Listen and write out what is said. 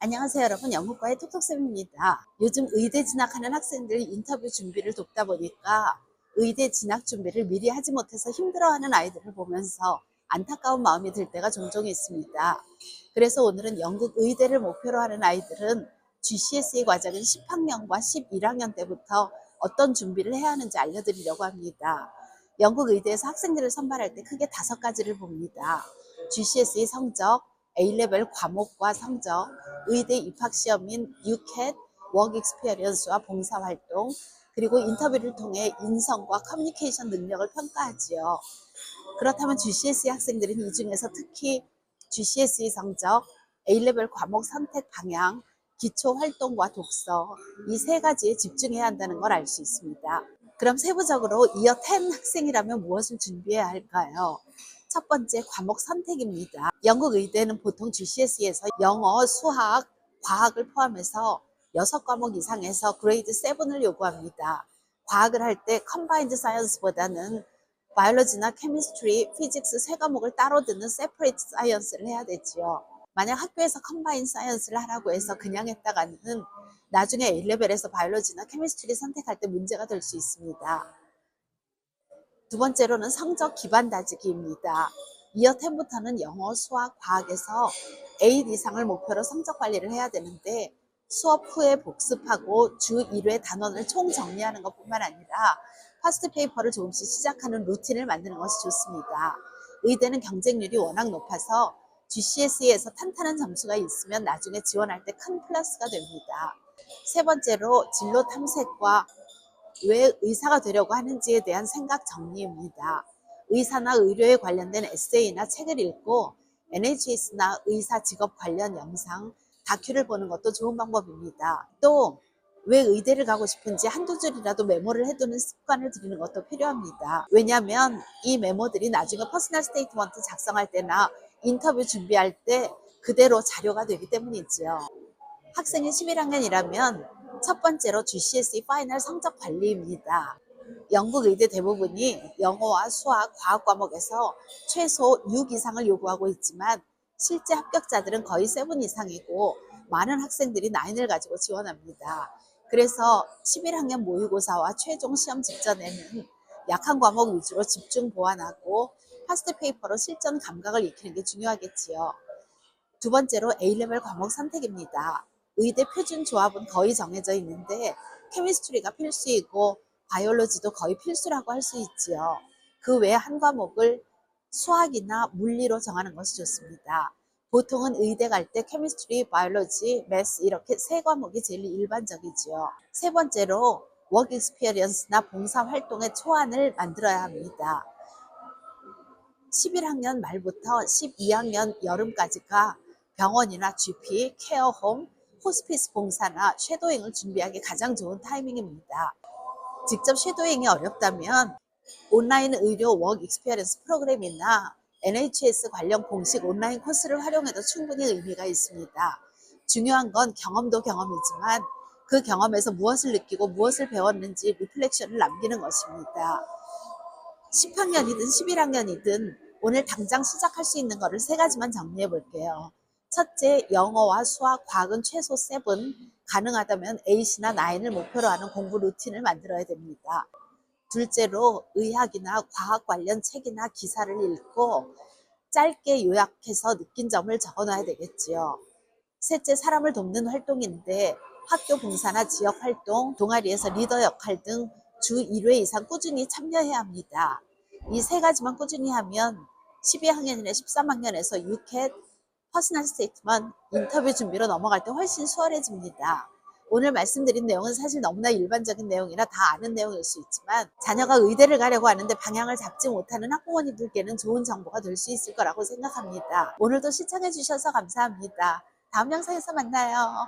안녕하세요 여러분, 영국과의 톡톡쌤입니다. 요즘 의대 진학하는 학생들 인터뷰 준비를 돕다 보니까 의대 진학 준비를 미리 하지 못해서 힘들어하는 아이들을 보면서 안타까운 마음이 들 때가 종종 있습니다. 그래서 오늘은 영국 의대를 목표로 하는 아이들은 GCSE 과정인 10학년과 11학년 때부터 어떤 준비를 해야 하는지 알려드리려고 합니다. 영국 의대에서 학생들을 선발할 때 크게 5가지를 봅니다. GCSE 성적, A레벨 과목과 성적, 의대 입학시험인 UCAT, 워크 익스피리언스와 봉사활동, 그리고 인터뷰를 통해 인성과 커뮤니케이션 능력을 평가하지요. 그렇다면 GCSE 학생들은 이 중에서 특히 GCSE 성적, A레벨 과목 선택 방향, 기초 활동과 독서, 이 3가지에 집중해야 한다는 걸 알 수 있습니다. 그럼 세부적으로 이어 10 학생이라면 무엇을 준비해야 할까요? 첫 번째, 과목 선택입니다. 영국 의대는 보통 GCSE에서 영어, 수학, 과학을 포함해서 6과목 이상에서 그레이드 7을 요구합니다. 과학을 할 때 컴바인드 사이언스보다는 바이올로지나 케미스트리, 피직스 3과목을 따로 듣는 세퍼레이트 사이언스를 해야 되지요. 만약 학교에서 컴바인 사이언스를 하라고 해서 그냥 했다가는 나중에 A레벨에서 바이올로지나 케미스트리 선택할 때 문제가 될 수 있습니다. 두 번째로는 성적 기반 다지기입니다. 이어 10부터는 영어, 수학, 과학에서 A 이상을 목표로 성적 관리를 해야 되는데 수업 후에 복습하고 주 1회 단원을 총 정리하는 것뿐만 아니라 파스트 페이퍼를 조금씩 시작하는 루틴을 만드는 것이 좋습니다. 의대는 경쟁률이 워낙 높아서 GCSE에서 탄탄한 점수가 있으면 나중에 지원할 때 큰 플러스가 됩니다. 세 번째로 진로 탐색과 왜 의사가 되려고 하는지에 대한 생각 정리입니다. 의사나 의료에 관련된 에세이나 책을 읽고 NHS나 의사 직업 관련 영상, 다큐를 보는 것도 좋은 방법입니다. 또 왜 의대를 가고 싶은지 한두 줄이라도 메모를 해두는 습관을 들이는 것도 필요합니다. 왜냐하면 이 메모들이 나중에 퍼스널 스테이트먼트 작성할 때나 인터뷰 준비할 때 그대로 자료가 되기 때문이지요. 학생이 11학년이라면 첫 번째로 GCSE 파이널 성적 관리입니다. 영국 의대 대부분이 영어와 수학, 과학 과목에서 최소 6 이상을 요구하고 있지만 실제 합격자들은 거의 7 이상이고 많은 학생들이 9을 가지고 지원합니다. 그래서 11학년 모의고사와 최종 시험 직전에는 약한 과목 위주로 집중 보완하고 파스트 페이퍼로 실전 감각을 익히는 게 중요하겠지요. 두 번째로 A레벨 과목 선택입니다. 의대 표준 조합은 거의 정해져 있는데 케미스트리가 필수이고 바이올로지도 거의 필수라고 할 수 있지요. 그 외에 한 과목을 수학이나 물리로 정하는 것이 좋습니다. 보통은 의대 갈 때 케미스트리, 바이올로지, 매스 이렇게 3과목이 제일 일반적이지요. 세 번째로 워크 익스피리언스나 봉사활동의 초안을 만들어야 합니다. 11학년 말부터 12학년 여름까지가 병원이나 GP, 케어홈, 호스피스 봉사나 쉐도잉을 준비하기 가장 좋은 타이밍입니다. 직접 쉐도잉이 어렵다면 온라인 의료 워크 익스피리언스 프로그램이나 NHS 관련 공식 온라인 코스를 활용해도 충분히 의미가 있습니다. 중요한 건 경험도 경험이지만 그 경험에서 무엇을 느끼고 무엇을 배웠는지 리플렉션을 남기는 것입니다. 10학년이든 11학년이든 오늘 당장 시작할 수 있는 거를 3가지만 정리해 볼게요. 첫째, 영어와 수학, 과학은 최소 7, 가능하다면 8이나 9을 목표로 하는 공부 루틴을 만들어야 됩니다. 둘째로 의학이나 과학 관련 책이나 기사를 읽고 짧게 요약해서 느낀 점을 적어놔야 되겠지요. 셋째, 사람을 돕는 활동인데 학교 봉사나 지역 활동, 동아리에서 리더 역할 등 주 1회 이상 꾸준히 참여해야 합니다. 이 3가지만 꾸준히 하면 12학년이나 13학년에서 UCAT, 퍼스널 스테이트먼트, 인터뷰 준비로 넘어갈 때 훨씬 수월해집니다. 오늘 말씀드린 내용은 사실 너무나 일반적인 내용이라 다 아는 내용일 수 있지만 자녀가 의대를 가려고 하는데 방향을 잡지 못하는 학부모님들께는 좋은 정보가 될 수 있을 거라고 생각합니다. 오늘도 시청해 주셔서 감사합니다. 다음 영상에서 만나요.